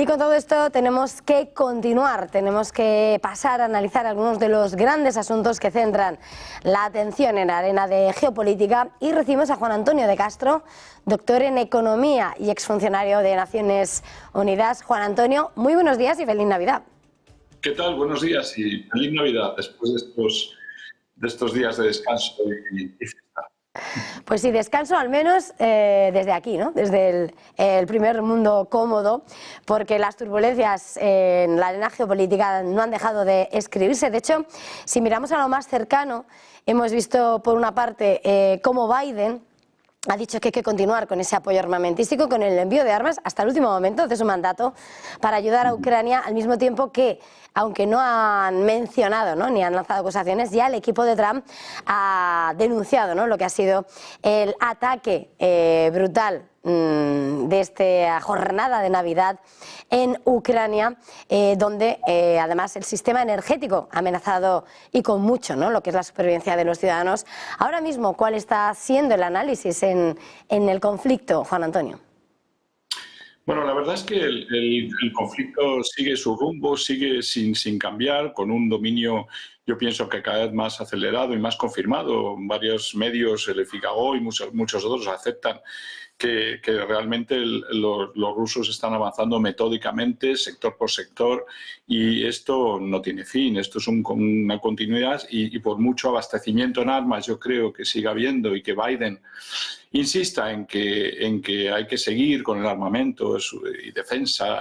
Y con todo esto tenemos que continuar, tenemos que pasar a analizar algunos de los grandes asuntos que centran la atención en la arena de geopolítica y recibimos a Juan Antonio de Castro, doctor en Economía y exfuncionario de Naciones Unidas. Juan Antonio, muy buenos días y feliz Navidad. ¿Qué tal? Buenos días y feliz Navidad después de estos días de descanso y fiesta. Pues sí, descanso al menos desde aquí, ¿no? Desde el primer mundo cómodo, porque las turbulencias en la arena geopolítica no han dejado de escribirse. De hecho, si miramos a lo más cercano, hemos visto por una parte cómo Biden ha dicho que hay que continuar con ese apoyo armamentístico, con el envío de armas hasta el último momento de su mandato para ayudar a Ucrania, al mismo tiempo que, aunque no han mencionado, ¿no?, ni han lanzado acusaciones, ya el equipo de Trump ha denunciado, ¿no?, lo que ha sido el ataque brutal de esta jornada de Navidad en Ucrania, donde además el sistema energético ha amenazado y con mucho, ¿no?, lo que es la supervivencia de los ciudadanos. Ahora mismo, ¿cuál está siendo el análisis en el conflicto, Juan Antonio? Bueno, la verdad es que el conflicto sigue su rumbo, sigue sin cambiar, con un dominio, yo pienso que cada vez más acelerado y más confirmado. Varios medios, el Figaro y muchos otros, aceptan que realmente los rusos están avanzando metódicamente, sector por sector, y esto no tiene fin. Esto es una continuidad y por mucho abastecimiento en armas yo creo que siga habiendo y que Biden insista en que hay que seguir con el armamento y defensa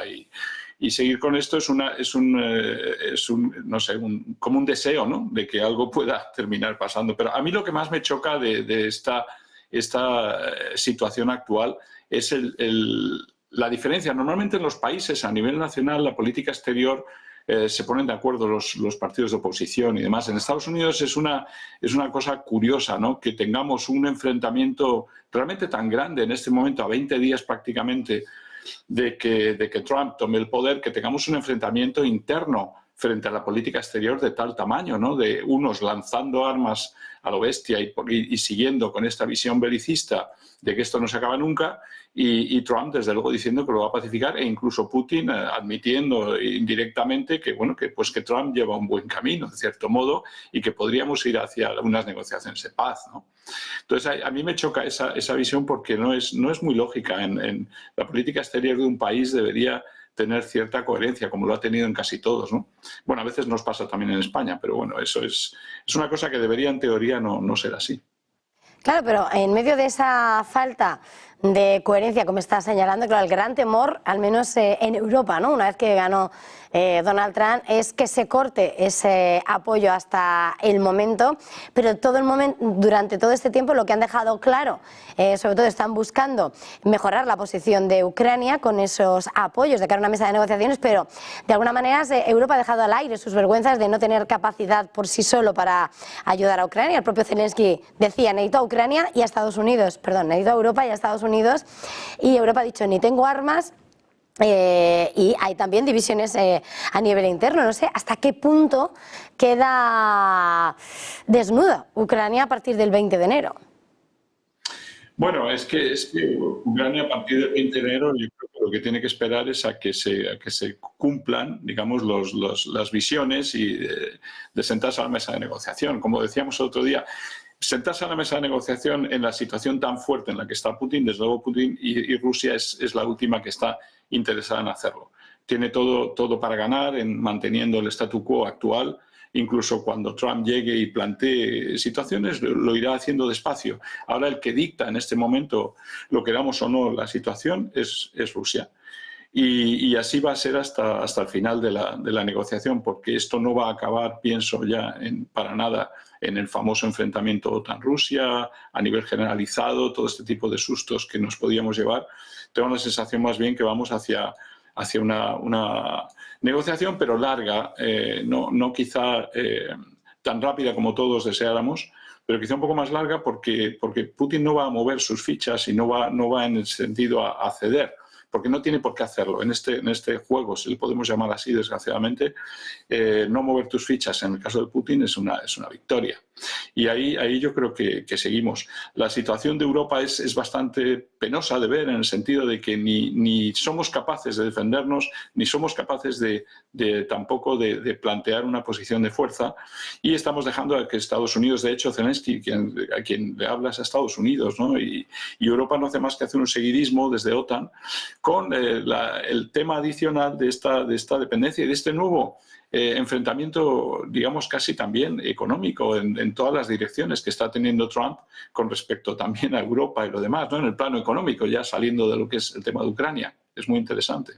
y seguir con esto no sé, como un deseo, ¿no?, de que algo pueda terminar pasando. Pero a mí lo que más me choca de esta situación actual es la diferencia. Normalmente en los países a nivel nacional la política exterior se ponen de acuerdo los partidos de oposición y demás. En Estados Unidos es una cosa curiosa, ¿no?, que tengamos un enfrentamiento realmente tan grande en este momento, a 20 días prácticamente de que Trump tome el poder, que tengamos un enfrentamiento interno frente a la política exterior de tal tamaño, ¿no?, de unos lanzando armas a lo bestia y siguiendo con esta visión belicista de que esto no se acaba nunca, y Trump desde luego diciendo que lo va a pacificar, e incluso Putin admitiendo indirectamente que Trump lleva un buen camino, de cierto modo, y que podríamos ir hacia unas negociaciones de paz, ¿no? Entonces a mí me choca esa visión porque no es muy lógica. En la política exterior de un país debería tener cierta coherencia, como lo ha tenido en casi todos, ¿no? Bueno, a veces nos pasa también en España, pero bueno, eso es una cosa que debería en teoría no ser así. Claro, pero en medio de esa falta de coherencia, como está señalando, claro, el gran temor, al menos en Europa, ¿no?, una vez que ganó Donald Trump, es que se corte ese apoyo hasta el momento, pero durante todo este tiempo lo que han dejado claro, sobre todo están buscando mejorar la posición de Ucrania con esos apoyos de cara a una mesa de negociaciones, pero de alguna manera Europa ha dejado al aire sus vergüenzas de no tener capacidad por sí solo para ayudar a Ucrania. El propio Zelensky decía: necesito a Ucrania y a Estados Unidos, perdón, necesito a Europa y a Estados Unidos, y Europa ha dicho: ni tengo armas. Y hay también divisiones a nivel interno. No sé hasta qué punto queda desnuda Ucrania a partir del 20 de enero. Bueno, es que Ucrania a partir del 20 de enero yo creo que lo que tiene que esperar es a que se cumplan, digamos, las visiones y de sentarse a la mesa de negociación. Como decíamos el otro día, sentarse a la mesa de negociación en la situación tan fuerte en la que está Putin, desde luego Putin y Rusia es la última que está interesada en hacerlo. Tiene todo para ganar en manteniendo el statu quo actual. Incluso cuando Trump llegue y plantee situaciones, lo irá haciendo despacio. Ahora el que dicta en este momento, lo queramos o no, la situación es Rusia. Y así va a ser hasta el final de la negociación, porque esto no va a acabar, pienso ya, para nada en el famoso enfrentamiento OTAN-Rusia, a nivel generalizado, todo este tipo de sustos que nos podíamos llevar. Tengo la sensación más bien que vamos hacia una negociación, pero larga, no quizá tan rápida como todos deseáramos, pero quizá un poco más larga porque Putin no va a mover sus fichas y no va en el sentido a ceder, porque no tiene por qué hacerlo. En este juego, si le podemos llamar así, desgraciadamente, no mover tus fichas en el caso de Putin es una victoria. Y ahí yo creo que seguimos. La situación de Europa es bastante penosa de ver, en el sentido de que ni somos capaces de defendernos, ni somos capaces tampoco de plantear una posición de fuerza, y estamos dejando a que Estados Unidos, de hecho Zelensky, a quien le habla es a Estados Unidos, ¿no? Y Europa no hace más que hacer un seguidismo desde OTAN con el tema adicional de esta dependencia y de este nuevo enfrentamiento, digamos, casi también económico en todas las direcciones que está teniendo Trump con respecto también a Europa y lo demás, ¿no? En el plano económico, ya saliendo de lo que es el tema de Ucrania. Es muy interesante.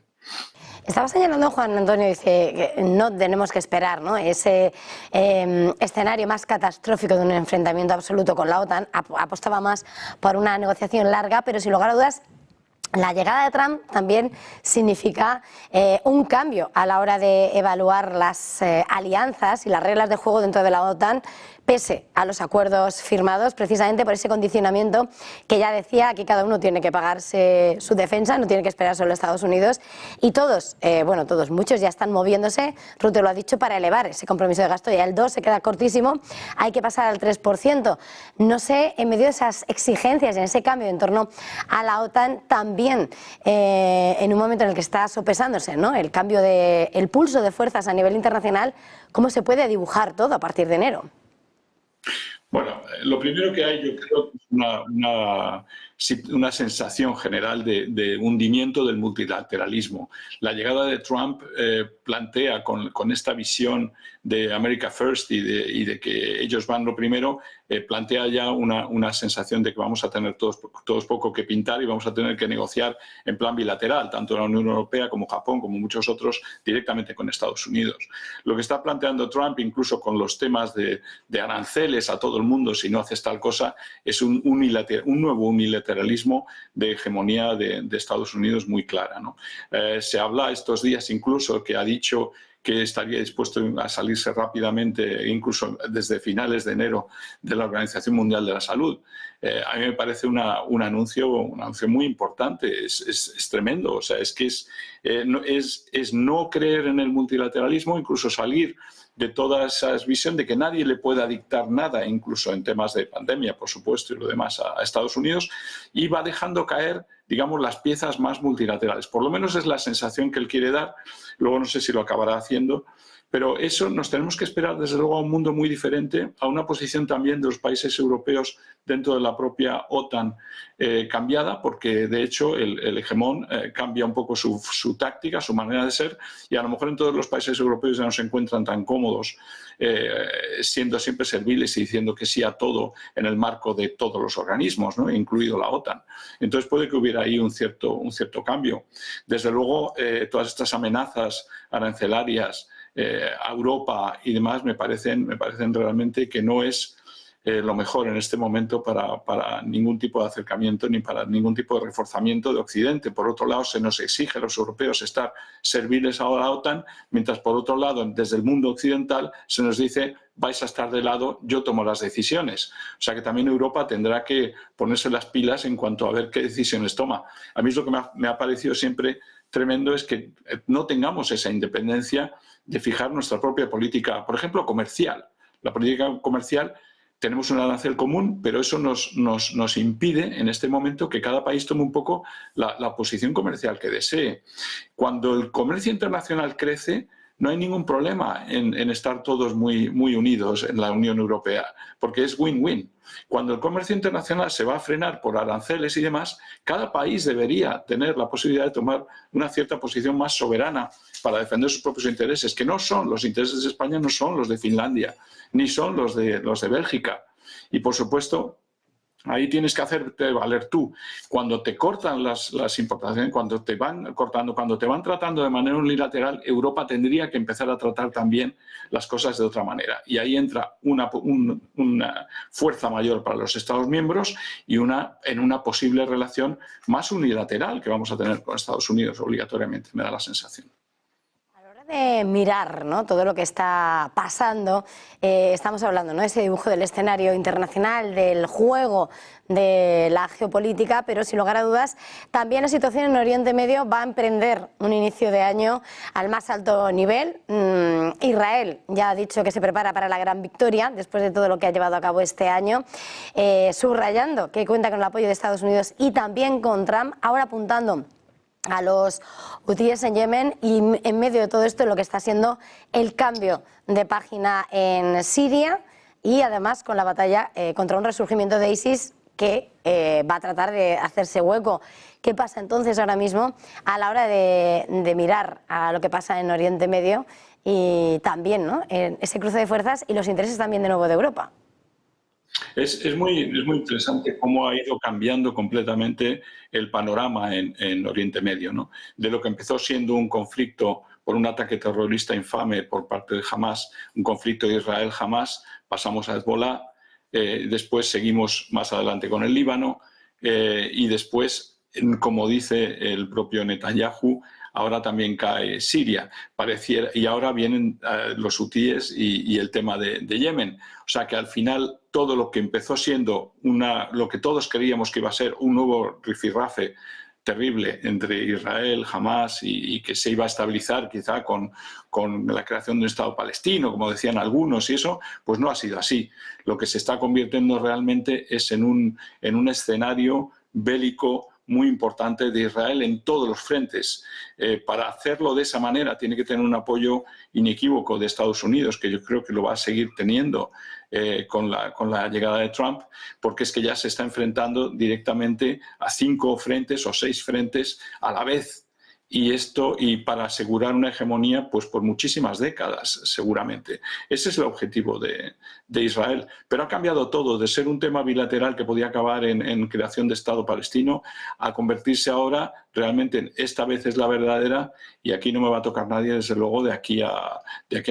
Estaba señalando, Juan Antonio, dice que no tenemos que esperar, ¿no?, ese escenario más catastrófico de un enfrentamiento absoluto con la OTAN. Apostaba más por una negociación larga, pero sin lugar a dudas, la llegada de Trump también significa un cambio a la hora de evaluar las alianzas y las reglas de juego dentro de la OTAN, pese a los acuerdos firmados, precisamente por ese condicionamiento que ya decía, que cada uno tiene que pagarse su defensa, no tiene que esperar solo a Estados Unidos, y todos, muchos ya están moviéndose, Rutte lo ha dicho, para elevar ese compromiso de gasto. Ya el 2 se queda cortísimo, hay que pasar al 3%. No sé, en medio de esas exigencias y en ese cambio en torno a la OTAN, también en un momento en el que está sopesándose, ¿no?, el cambio el pulso de fuerzas a nivel internacional, ¿cómo se puede dibujar todo a partir de enero? Bueno, lo primero que hay, yo creo, es una sensación general de hundimiento del multilateralismo. La llegada de Trump plantea con esta visión de America First y de que ellos van lo primero, plantea ya una sensación de que vamos a tener todos poco que pintar y vamos a tener que negociar en plan bilateral, tanto la Unión Europea como Japón, como muchos otros, directamente con Estados Unidos. Lo que está planteando Trump, incluso con los temas de aranceles a todo el mundo si no haces tal cosa, es un nuevo unilateralismo de hegemonía de Estados Unidos muy clara, ¿no? Se habla estos días incluso que ha dicho que estaría dispuesto a salirse rápidamente, incluso desde finales de enero, de la Organización Mundial de la Salud. A mí me parece un anuncio muy importante, es tremendo. O sea, es que es no creer en el multilateralismo, incluso salir de toda esa visión de que nadie le pueda dictar nada, incluso en temas de pandemia, por supuesto, y lo demás, a Estados Unidos, y va dejando caer, digamos, las piezas más multilaterales. Por lo menos es la sensación que él quiere dar. Luego no sé si lo acabará haciendo, pero eso nos tenemos que esperar, desde luego, a un mundo muy diferente, a una posición también de los países europeos dentro de la propia OTAN cambiada, porque de hecho el hegemón cambia un poco su táctica, su manera de ser, y a lo mejor en todos los países europeos ya no se encuentran tan cómodos siendo siempre serviles y diciendo que sí a todo en el marco de todos los organismos, ¿no?, incluido la OTAN. Entonces puede que hubiera ahí un cierto cambio. Desde luego, todas estas amenazas arancelarias a Europa y demás me parecen realmente que no es lo mejor en este momento para ningún tipo de acercamiento ni para ningún tipo de reforzamiento de Occidente. Por otro lado, se nos exige a los europeos estar serviles a la OTAN, mientras por otro lado, desde el mundo occidental, se nos dice: vais a estar de lado, yo tomo las decisiones. O sea que también Europa tendrá que ponerse las pilas en cuanto a ver qué decisiones toma. A mí es lo que me ha parecido siempre tremendo, es que no tengamos esa independencia de fijar nuestra propia política, por ejemplo, comercial. La política comercial, tenemos un arancel común, pero eso nos impide en este momento que cada país tome un poco la posición comercial que desee. Cuando el comercio internacional crece, no hay ningún problema en estar todos muy unidos en la Unión Europea, porque es win-win. Cuando el comercio internacional se va a frenar por aranceles y demás, cada país debería tener la posibilidad de tomar una cierta posición más soberana para defender sus propios intereses, que no son los intereses de España, no son los de Finlandia, ni son los de Bélgica. Y, por supuesto, ahí tienes que hacerte valer tú. Cuando te cortan las importaciones, cuando te van cortando, cuando te van tratando de manera unilateral, Europa tendría que empezar a tratar también las cosas de otra manera. Y ahí entra una fuerza mayor para los Estados miembros y en una posible relación más unilateral que vamos a tener con Estados Unidos obligatoriamente, me da la sensación. de mirar, ¿no?, todo lo que está pasando, estamos hablando, ¿no?, ese dibujo del escenario internacional, del juego, de la geopolítica, pero sin lugar a dudas también la situación en Oriente Medio va a emprender un inicio de año al más alto nivel. Israel ya ha dicho que se prepara para la gran victoria después de todo lo que ha llevado a cabo este año, subrayando que cuenta con el apoyo de Estados Unidos y también con Trump, ahora apuntando a los hutíes en Yemen y en medio de todo esto lo que está siendo el cambio de página en Siria y además con la batalla contra un resurgimiento de ISIS que va a tratar de hacerse hueco. ¿Qué pasa entonces ahora mismo a la hora de mirar a lo que pasa en Oriente Medio y también, ¿no?, en ese cruce de fuerzas y los intereses también de nuevo de Europa? Es muy interesante cómo ha ido cambiando completamente el panorama en Oriente Medio, ¿no? De lo que empezó siendo un conflicto por un ataque terrorista infame por parte de Hamás, un conflicto de Israel-Hamás, pasamos a Hezbollah, después seguimos más adelante con el Líbano y después, como dice el propio Netanyahu, ahora también cae Siria, y ahora vienen los hutíes y el tema de Yemen. O sea que al final todo lo que empezó siendo lo que todos creíamos que iba a ser un nuevo rifirrafe terrible entre Israel, Hamás y que se iba a estabilizar quizá con la creación de un Estado palestino, como decían algunos y eso, pues no ha sido así. Lo que se está convirtiendo realmente es en un escenario bélico muy importante de Israel en todos los frentes. Para hacerlo de esa manera tiene que tener un apoyo inequívoco de Estados Unidos, que yo creo que lo va a seguir teniendo con la llegada de Trump, porque es que ya se está enfrentando directamente a 5 frentes o 6 frentes a la vez. Y para asegurar una hegemonía pues por muchísimas décadas, seguramente. Ese es el objetivo de Israel. Pero ha cambiado todo, de ser un tema bilateral que podía acabar en creación de Estado palestino, a convertirse ahora realmente en esta vez es la verdadera y aquí no me va a tocar nadie, desde luego, de aquí a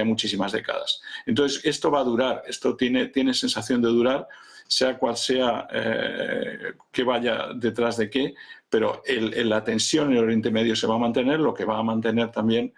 muchísimas décadas. Entonces, esto va a durar, esto tiene sensación de durar, sea cual sea que vaya detrás de qué, pero la tensión en el Oriente Medio se va a mantener, lo que va a mantener también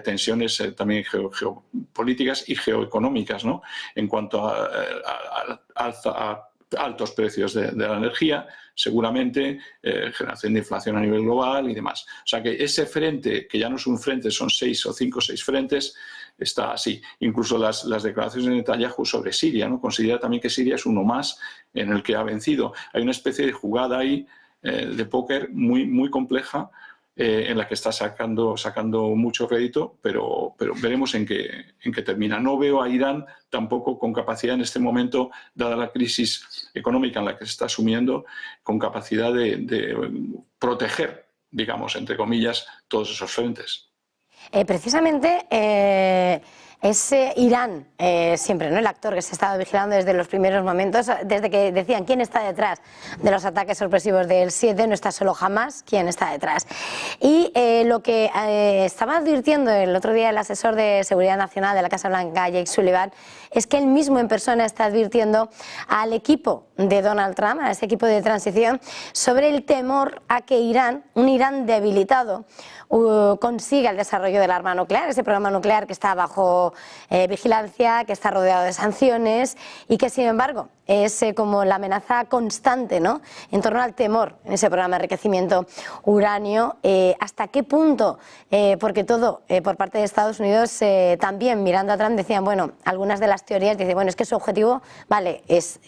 tensiones también geopolíticas y geoeconómicas, ¿no?, en cuanto a altos precios de la energía, seguramente generación de inflación a nivel global y demás. O sea que ese frente, que ya no es un frente, son 5 o 6 frentes, está así. Incluso las declaraciones de Netanyahu sobre Siria, ¿no?, considera también que Siria es uno más en el que ha vencido. Hay una especie de jugada ahí de póker muy compleja en la que está sacando mucho rédito, pero veremos en qué termina. No veo a Irán tampoco con capacidad en este momento, dada la crisis económica en la que se está asumiendo, con capacidad de proteger, digamos, entre comillas, todos esos frentes. Precisamente es Irán, siempre, ¿no?, el actor que se ha estado vigilando desde los primeros momentos, desde que decían quién está detrás de los ataques sorpresivos del 7, no está solo Hamás, quién está detrás. Y lo que estaba advirtiendo el otro día el asesor de Seguridad Nacional de la Casa Blanca, Jake Sullivan, es que él mismo en persona está advirtiendo al equipo de Donald Trump, a ese equipo de transición, sobre el temor a que Irán, un Irán debilitado, consiga el desarrollo del arma nuclear, ese programa nuclear que está bajo vigilancia, que está rodeado de sanciones y que, sin embargo, es como la amenaza constante, ¿no?, en torno al temor en ese programa de enriquecimiento uranio. ¿Hasta qué punto? Porque todo por parte de Estados Unidos, también mirando a Trump, decían, bueno, algunas de las teorías dicen, bueno, es que su objetivo, vale, es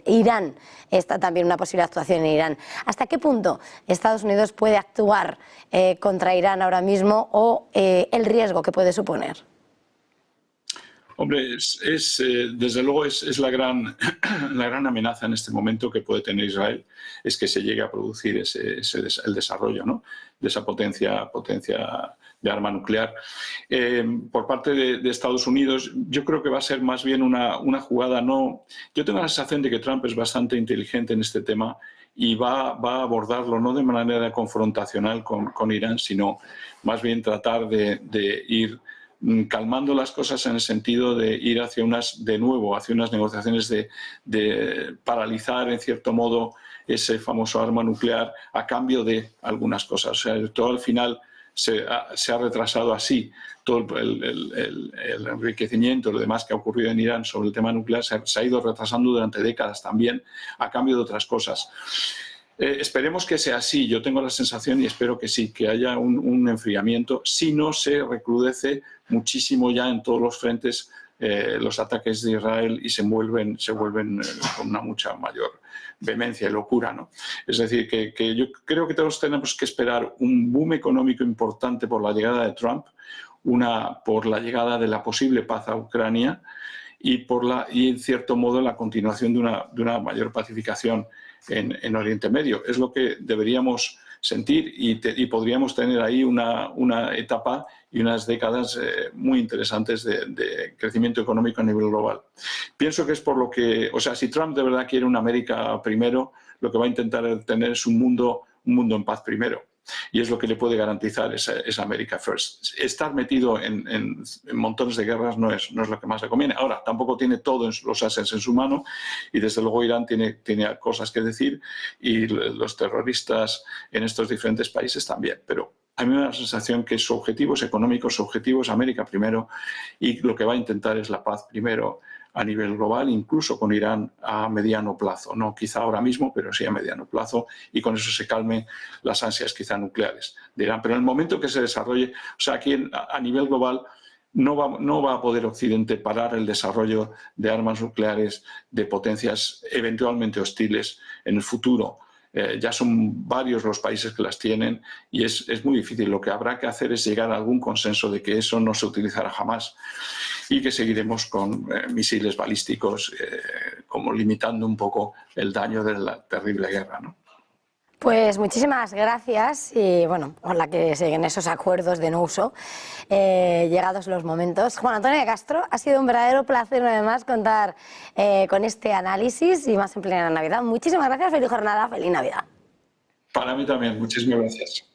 Irán, está también una posible actuación en Irán. ¿Hasta qué punto Estados Unidos puede actuar contra Irán ahora mismo o el riesgo que puede suponer? Hombre, desde luego es la gran amenaza en este momento que puede tener Israel, es que se llegue a producir el desarrollo, ¿no?, de esa potencia de arma nuclear. Por parte de Estados Unidos, yo creo que va a ser más bien una jugada, no. Yo tengo la sensación de que Trump es bastante inteligente en este tema y va a abordarlo no de manera confrontacional con Irán, sino más bien tratar de ir calmando las cosas en el sentido de ir hacia unas negociaciones de paralizar en cierto modo ese famoso arma nuclear a cambio de algunas cosas. O sea, todo al final se ha retrasado así todo el enriquecimiento, lo demás que ha ocurrido en Irán sobre el tema nuclear, se ha ido retrasando durante décadas también a cambio de otras cosas. Esperemos que sea así. Yo tengo la sensación y espero que sí, que haya un enfriamiento, si no se recrudece muchísimo ya en todos los frentes los ataques de Israel y se vuelven con una mucha mayor vehemencia y locura, ¿no? Es decir, que yo creo que todos tenemos que esperar un boom económico importante por la llegada de Trump, por la llegada de la posible paz a Ucrania y en cierto modo la continuación de una mayor pacificación en Oriente Medio. Es lo que deberíamos sentir y podríamos tener ahí una etapa y unas décadas muy interesantes de crecimiento económico a nivel global. Pienso que es por lo que, o sea, si Trump de verdad quiere una América primero, lo que va a intentar tener es un mundo en paz primero. Y es lo que le puede garantizar esa America First. Estar metido en montones de guerras no es lo que más le conviene. Ahora, tampoco tiene todos los assets en su mano y desde luego Irán tiene cosas que decir y los terroristas en estos diferentes países también. Pero a mí me da la sensación que su objetivo es económico, su objetivo es América primero y lo que va a intentar es la paz primero a nivel global, incluso con Irán a mediano plazo. No quizá ahora mismo, pero sí a mediano plazo, y con eso se calmen las ansias quizá nucleares de Irán. Pero en el momento que se desarrolle, o sea, aquí a nivel global no va a poder Occidente parar el desarrollo de armas nucleares de potencias eventualmente hostiles en el futuro. Ya son varios los países que las tienen y es muy difícil. Lo que habrá que hacer es llegar a algún consenso de que eso no se utilizará jamás y que seguiremos con misiles balísticos como limitando un poco el daño de la terrible guerra, ¿no? Pues muchísimas gracias y bueno, ojalá que siguen esos acuerdos de no uso llegados los momentos. Juan Antonio de Castro, ha sido un verdadero placer además contar con este análisis y más en plena Navidad. Muchísimas gracias, feliz jornada, feliz Navidad. Para mí también, muchísimas gracias.